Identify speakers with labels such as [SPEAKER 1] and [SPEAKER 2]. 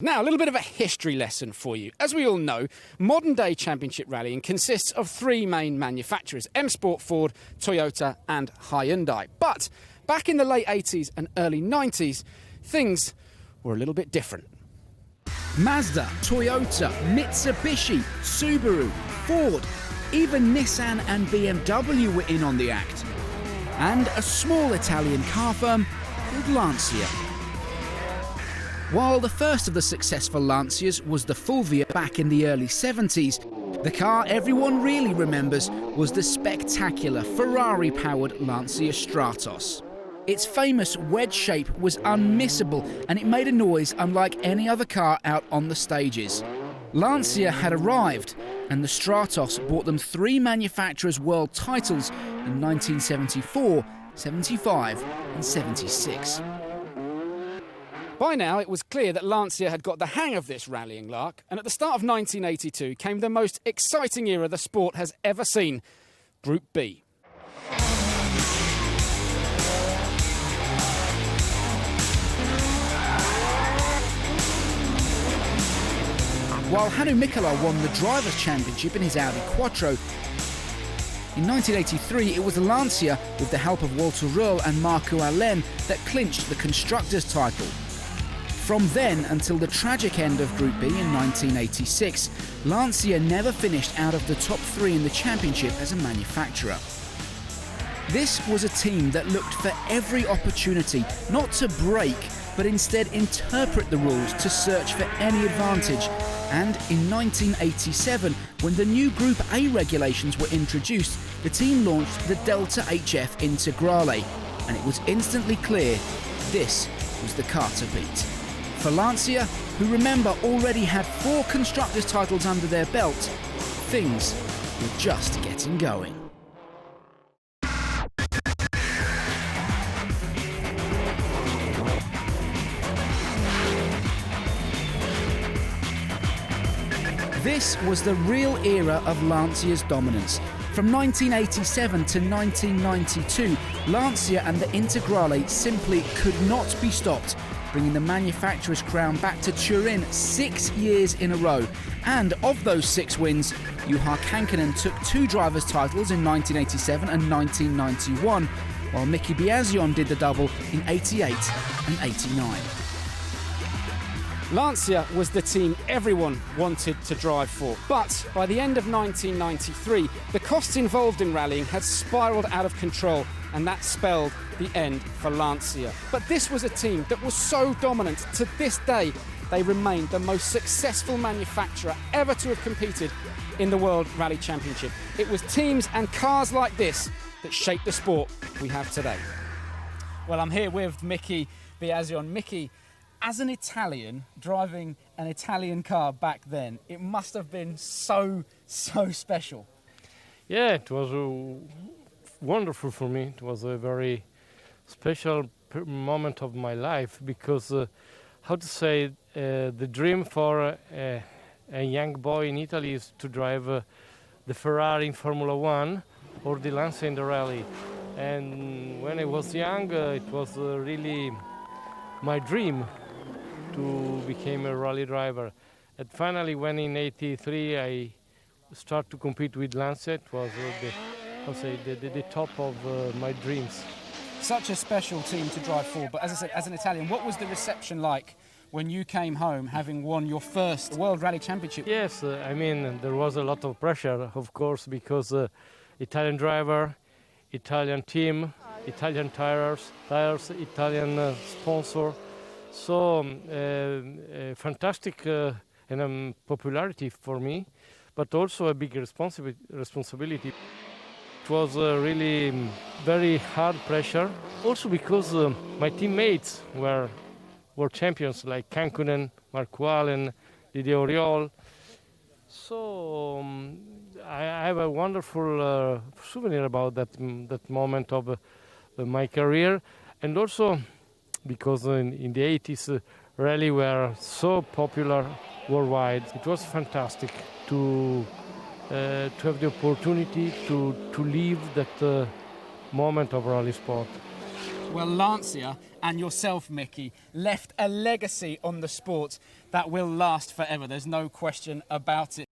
[SPEAKER 1] Now, a little bit of a history lesson for you. As we all know, modern-day championship rallying consists of three main manufacturers: M Sport, Ford, Toyota and Hyundai. But back in the late 80s and early 90s, things were a little bit different. Mazda, Toyota, Mitsubishi, Subaru, Ford, even Nissan and BMW were in on the act. And a small Italian car firm called Lancia. While the first of the successful Lancias was the Fulvia back in the early 70s, the car everyone really remembers was the spectacular Ferrari-powered Lancia Stratos. Its famous wedge shape was unmissable, and it made a noise unlike any other car out on the stages. Lancia had arrived, and the Stratos bought them three manufacturers' world titles in 1974, 75 and 76. By now, it was clear that Lancia had got the hang of this rallying lark, and at the start of 1982 came the most exciting era the sport has ever seen: Group B. While Hannu Mikkola won the Drivers' Championship in his Audi Quattro, in 1983 it was Lancia, with the help of Walter Röhrl and Marco Allen, that clinched the Constructors' title. From then until the tragic end of Group B in 1986, Lancia never finished out of the top three in the championship as a manufacturer. This was a team that looked for every opportunity not to break, but instead interpret the rules to search for any advantage. And in 1987, when the new Group A regulations were introduced, the team launched the Delta HF Integrale, and it was instantly clear this was the car to beat. For Lancia, who remember already had 4 Constructors' titles under their belt, things were just getting going. This was the real era of Lancia's dominance. From 1987 to 1992, Lancia and the Integrale simply could not be stopped, bringing the manufacturer's crown back to Turin 6 years in a row. And of those 6 wins, Juha Kankkunen took 2 drivers' titles in 1987 and 1991, while Miki Biasion did the double in 88 and 89. Lancia was the team everyone wanted to drive for, but by the end of 1993, the costs involved in rallying had spiralled out of control, and that spelled the end for Lancia. But this was a team that was so dominant. To this day, they remain the most successful manufacturer ever to have competed in the World Rally Championship. It was teams and cars like this that shaped the sport we have today. Well, I'm here with Miki Biasion. Miki, as an Italian driving an Italian car back then, it must have been so special.
[SPEAKER 2] Yeah, it was wonderful for me. It was a very special moment of my life because, the dream for a young boy in Italy is to drive the Ferrari in Formula One or the Lancia in the rally. And when I was young, it was really my dream to become a rally driver. And finally, when in '83 I started to compete with Lancia, it was the top of my dreams.
[SPEAKER 1] Such a special team to drive for, but as I said, as an Italian, what was the reception like when you came home having won your first World Rally Championship?
[SPEAKER 2] Yes, there was a lot of pressure, of course, because Italian driver, Italian team, Italian tires, Italian sponsor. So fantastic popularity for me, but also a big responsibility. It was really very hard pressure, also because my teammates were world champions like Kankkunen, Marco Allen, Didier Auriol. So I have a wonderful souvenir about that moment of my career, and also because in the 80s rally were so popular worldwide. It was fantastic to have the opportunity to live that moment of rally sport.
[SPEAKER 1] Well, Lancia and yourself, Mickey, left a legacy on the sport that will last forever. There's no question about it.